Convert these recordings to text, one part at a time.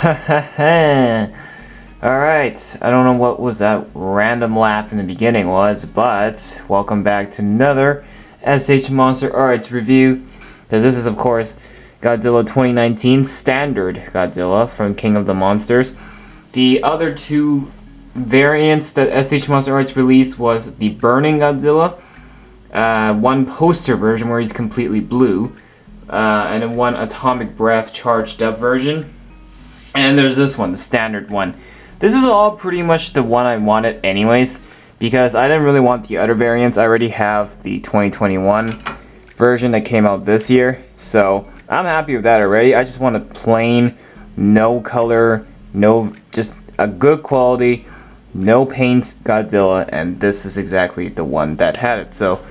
Alright, I don't know what was that random laugh in the beginning was, but welcome back to another SH Monsterarts review. Because this is, of course, Godzilla 2019 Standard Godzilla from King of the Monsters. The other two variants that SH Monsterarts released was the Burning Godzilla, one poster version where he's completely blue, and then one Atomic Breath charged up version. And there's this one, the standard one. This is all pretty much the one I wanted anyways, because I didn't really want the other variants. I already have the 2021 version that came out this year, so I'm happy with that already. I just want a plain, no color, just a good quality, no paint Godzilla, and this is exactly the one that had it. So,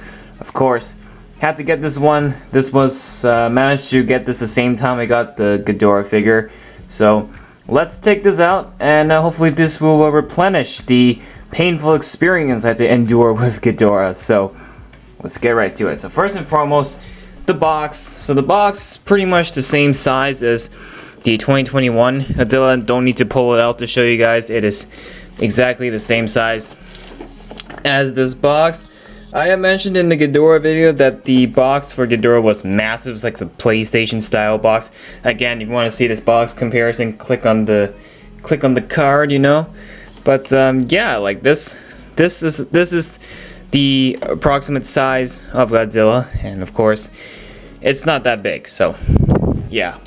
of course, had to get this one. This was managed to get this the same time I got the Ghidorah figure. So let's take this out, and hopefully this will replenish the painful experience I had to endure with Ghidorah. So let's get right to it. So first and foremost, the box. So the box is pretty much the same size as the 2021 Godzilla. Don't need to pull it out to show you guys. It is exactly the same size as this box. I have mentioned in the Ghidorah video that the box for Ghidorah was massive. It's like the PlayStation style box. Again, if you want to see this box comparison, click on the card, you know. But yeah, like this is the approximate size of Godzilla, and of course, it's not that big. So yeah.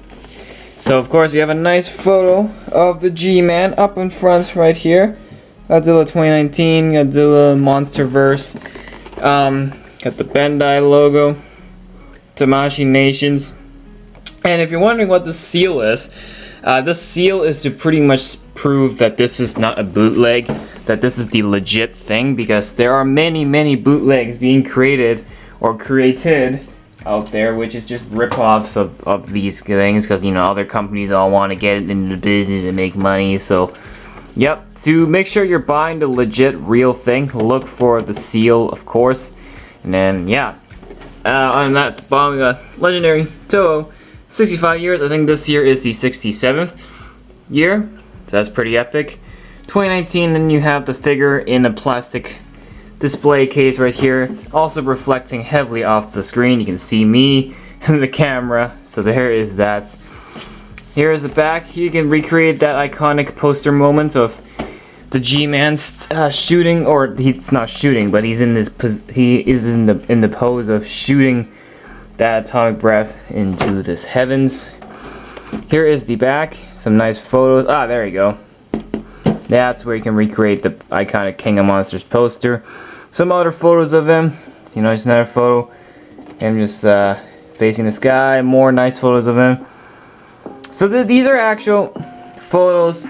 So of course we have a nice photo of the G-Man up in front right here. Godzilla 2019, Godzilla Monsterverse. Got the Bandai logo, Tamashii Nations, and if you're wondering what the seal is, this seal is to pretty much prove that this is not a bootleg, that this is the legit thing, because there are many bootlegs being created out there, which is just rip-offs of these things, because you know other companies all want to get into the business and make money. So yep, to make sure you're buying the legit real thing, look for the seal, of course. And then yeah, on that bottom we got Legendary Toho, 65 years. I think this year is the 67th year, so that's pretty epic. 2019, then you have the figure in a plastic display case right here, also reflecting heavily off the screen. You can see me and the camera, so there is that. Here is the back. You can recreate that iconic poster moment of the G-Man shooting, or he's not shooting, but he's in this he is in the pose of shooting that atomic breath into this heavens. Here is the back. Some nice photos. Ah, there you go. That's where you can recreate the iconic King of Monsters poster. Some other photos of him. You know, just another photo. Him just facing the sky. More nice photos of him. So these are actual photos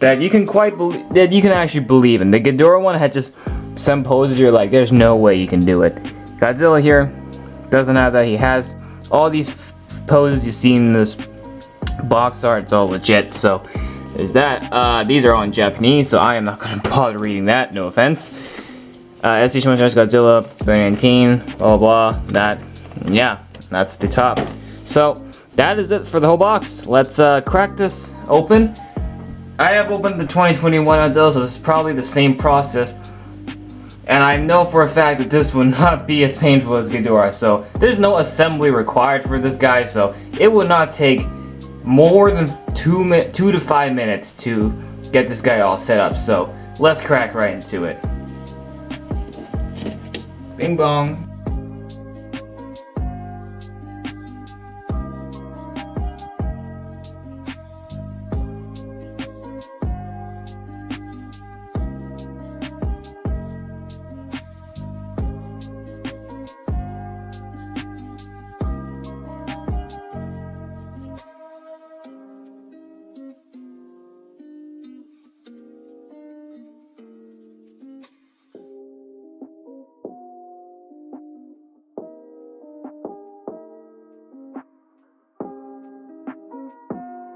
that you can actually believe in. The Ghidorah one had just some poses you're like, there's no way you can do it. Godzilla here doesn't have that. He has all these poses you see in this box art. It's all legit. So there's that. These are all in Japanese, so I am not going to bother reading that. No offense. SH Monsterarts Godzilla 2019, blah blah blah. That, yeah, that's the top. So that is it for the whole box. Let's crack this open. I have opened the 2021 Godzilla, so this is probably the same process. And I know for a fact that this will not be as painful as Ghidorah. So there's no assembly required for this guy, so it will not take more than 2 to 5 minutes to get this guy all set up. So let's crack right into it. Bing bong.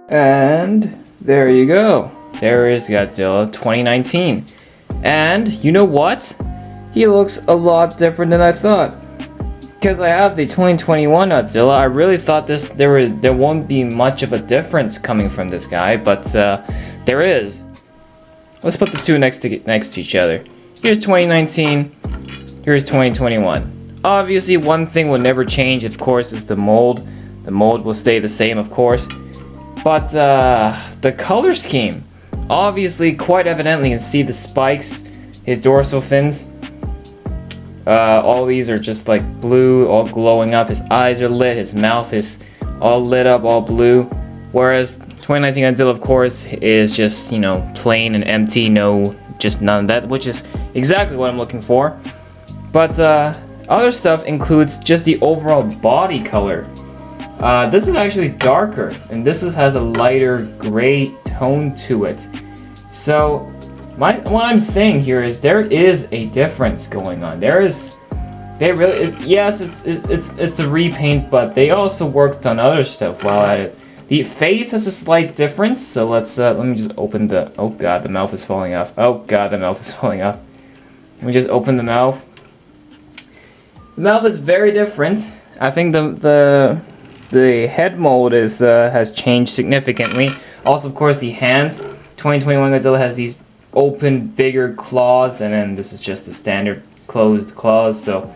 And there you go. There is Godzilla 2019. And you know what? He looks a lot different than I thought. because I have the 2021 Godzilla, I really thought there won't be much of a difference coming from this guy, but there is. Let's put the two next to each other. Here's 2019, here's 2021. Obviously, one thing will never change, of course, is the mold. The mold will stay the same, of course. But the color scheme, obviously, quite evidently, you can see the spikes, his dorsal fins. All these are just like blue, all glowing up. His eyes are lit, his mouth is all lit up, all blue. Whereas 2019 Godzilla, of course, is just, you know, plain and empty, just none of that, which is exactly what I'm looking for. But other stuff includes just the overall body color. This is actually darker, and this has a lighter gray tone to it. So what I'm saying here is there is a difference going on. Yes, it's a repaint, but they also worked on other stuff while at it. The face has a slight difference, so let me just open the, oh god, the mouth is falling off. Oh god, the mouth is falling off. Let me just open the mouth. The mouth is very different. I think the head mold has changed significantly. Also, of course, the hands. 2021 Godzilla has these open, bigger claws, and then this is just the standard closed claws. So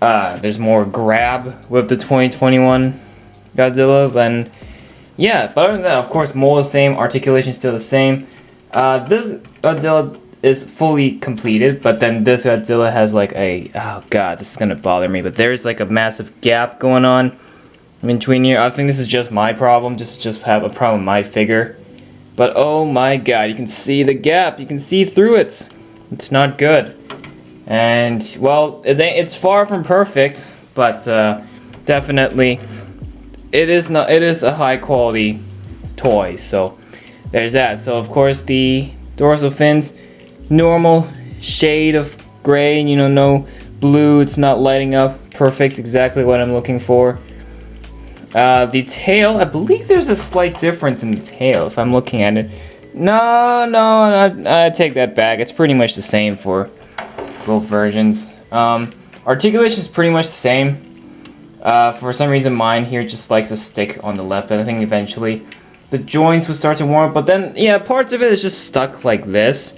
there's more grab with the 2021 Godzilla. And yeah, but other than that, of course, mold is the same, articulation is still the same. This Godzilla is fully completed, but then this Godzilla has like a, oh god, this is gonna bother me, but there's like a massive gap going on in between here. I think this is just my problem, just have a problem with my figure. But oh my god, you can see the gap, you can see through it. It's not good. And well, it's far from perfect, but definitely it is a high quality toy. So there's that. So of course the dorsal fins, normal shade of gray, you know, no blue, it's not lighting up, perfect, exactly what I'm looking for. The tail, I believe there's a slight difference in the tail if I'm looking at it. No, I take that back. It's pretty much the same for both versions. Articulation is pretty much the same. For some reason mine here just likes to stick on the left, but I think eventually the joints will start to warm up. But then, yeah, parts of it is just stuck like this.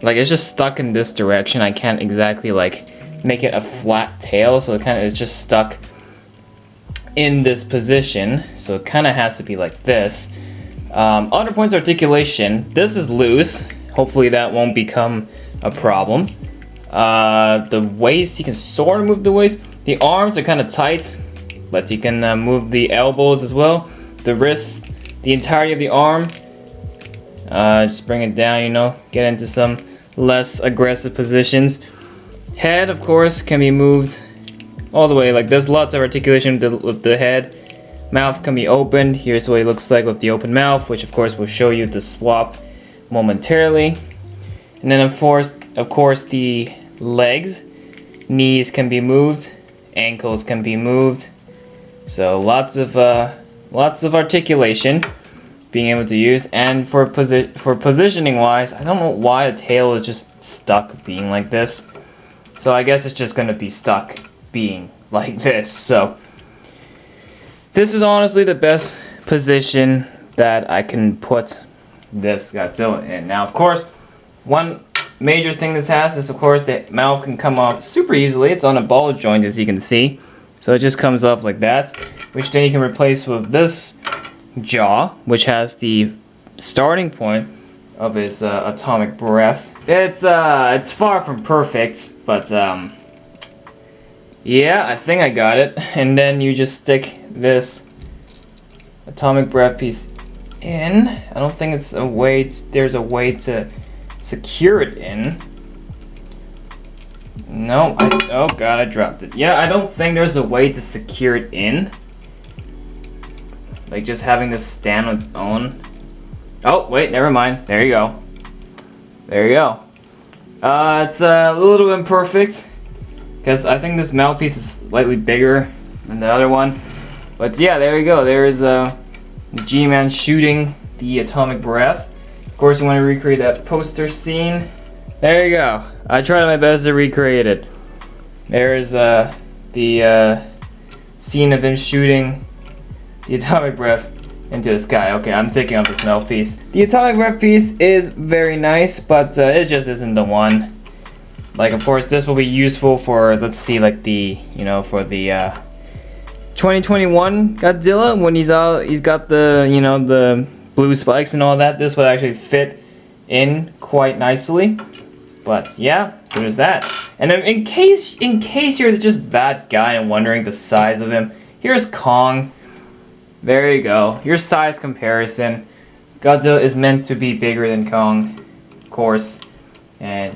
Like, it's just stuck in this direction. I can't exactly, like, make it a flat tail, so it kind of is just stuck in this position, so it kind of has to be like this. Other points, articulation. This is loose. Hopefully that won't become a problem. The waist, you can sort of move the waist. The arms are kind of tight, but you can move the elbows as well. The wrists, the entirety of the arm. Just bring it down, you know, get into some less aggressive positions. Head, of course, can be moved all the way. Like, there's lots of articulation with the head. Mouth can be opened. Here's what it looks like with the open mouth, which of course will show you the swap momentarily. And then of course the legs, knees can be moved, ankles can be moved. So lots of articulation being able to use. And for positioning wise, I don't know why the tail is just stuck being like this. So I guess it's just gonna be stuck being like this. So this is honestly the best position that I can put this Godzilla in. Now, of course, one major thing this has is, of course, the mouth can come off super easily. It's on a ball joint, as you can see. So it just comes off like that, which then you can replace with this jaw, which has the starting point of his atomic breath. It's far from perfect, but yeah, I think I got it. And then you just stick this atomic breath piece in. I don't think there's a way to secure it in. No, oh god, I dropped it. Yeah, I don't think there's a way to secure it in. Like just having this stand on its own. Oh, wait, never mind. There you go. There you go. It's a little imperfect, because I think this mouthpiece is slightly bigger than the other one. But yeah, there you go. There is the G-Man shooting the atomic breath. Of course, you want to recreate that poster scene. There you go. I tried my best to recreate it. There is the scene of him shooting the atomic breath into the sky. Okay, I'm taking off the snow piece. The atomic breath piece is very nice, but it just isn't the one. Like, of course, this will be useful for, let's see, like the, you know, for the 2021 Godzilla, when he's got the, you know, the blue spikes and all that. This would actually fit in quite nicely. But yeah, so there's that. And then in case you're just that guy and wondering the size of him, here's Kong. There you go. Your size comparison. Godzilla is meant to be bigger than Kong, of course. And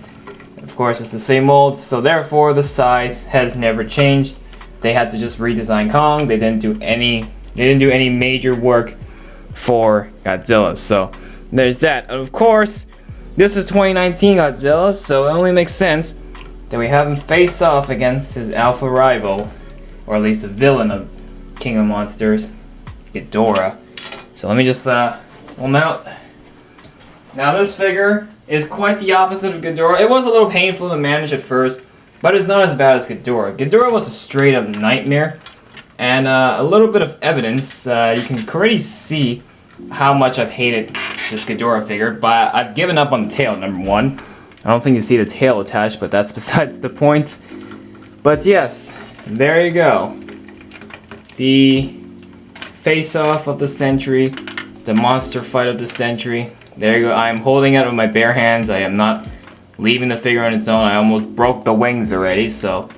of course it's the same mold, so therefore the size has never changed. They had to just redesign Kong. They didn't do any major work for Godzilla. So there's that. And of course, this is 2019 Godzilla, so it only makes sense that we have him face off against his alpha rival, or at least the villain of King of Monsters, Ghidorah. So let me just pull him out. Now this figure is quite the opposite of Ghidorah. It was a little painful to manage at first, but it's not as bad as Ghidorah. Ghidorah was a straight up nightmare, and a little bit of evidence, you can already see how much I've hated this Ghidorah figure, but I've given up on the tail, number one. I don't think you see the tail attached, but that's besides the point. But yes, there you go. The face-off of the century, the monster fight of the century. There you go. I'm holding it with my bare hands. I am not leaving the figure on its own. I almost broke the wings already, so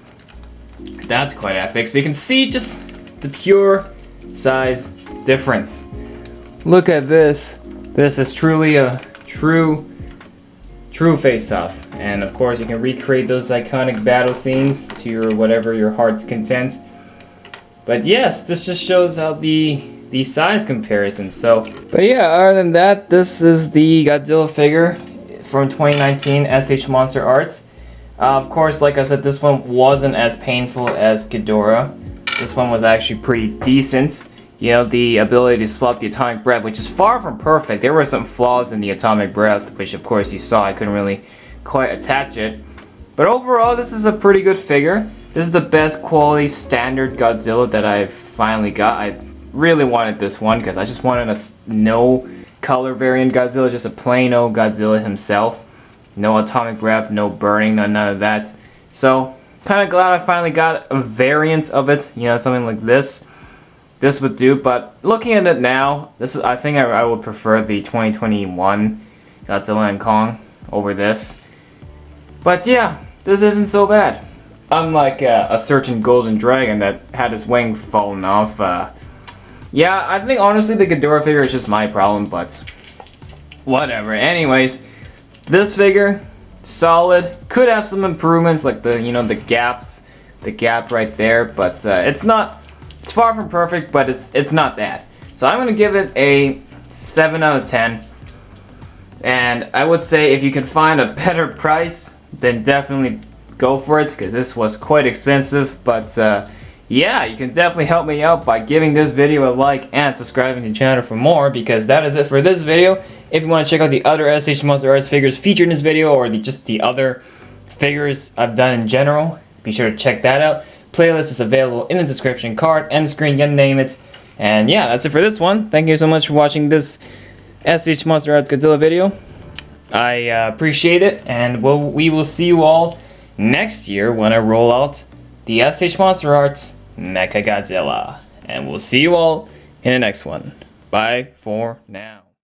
that's quite epic. So you can see just the pure size difference. Look at this. This is truly a true face-off. And of course you can recreate those iconic battle scenes to your whatever your heart's content. But yes, this just shows how the size comparison. So, but yeah, other than that, this is the Godzilla figure from 2019 SH Monsterarts. Of course, like I said, this one wasn't as painful as Ghidorah. This one was actually pretty decent. You know, the ability to swap the atomic breath, which is far from perfect. There were some flaws in the atomic breath, which of course you saw. I couldn't really quite attach it. But overall, this is a pretty good figure. This is the best quality standard Godzilla that I've finally got. I really wanted this one because I just wanted a no color variant Godzilla, just a plain old Godzilla himself. No atomic breath, no burning, none of that. So, kind of glad I finally got a variant of it. You know, something like this. This would do, but looking at it now, I think I would prefer the 2021 Godzilla and Kong over this. But yeah, this isn't so bad. Unlike a certain golden dragon that had his wing fallen off. Yeah, I think honestly the Ghidorah figure is just my problem, but whatever. Anyways, this figure, solid. Could have some improvements like the gap right there, but it's far from perfect, but it's not bad. So I'm gonna give it a 7 out of 10. And I would say if you can find a better price, then definitely go for it, because this was quite expensive. But yeah, you can definitely help me out by giving this video a like and subscribing to the channel for more, because that is it for this video. If you want to check out the other SH Monsterarts figures featured in this video, or just the other figures I've done in general, be sure to check that out. Playlist is available in the description, card, end screen, you name it. And yeah, that's it for this one. Thank you so much for watching this SH Monsterarts Godzilla video. I appreciate it, and we will see you all next year when I roll out the SH Monsterarts Mechagodzilla. And we'll see you all in the next one. Bye for now.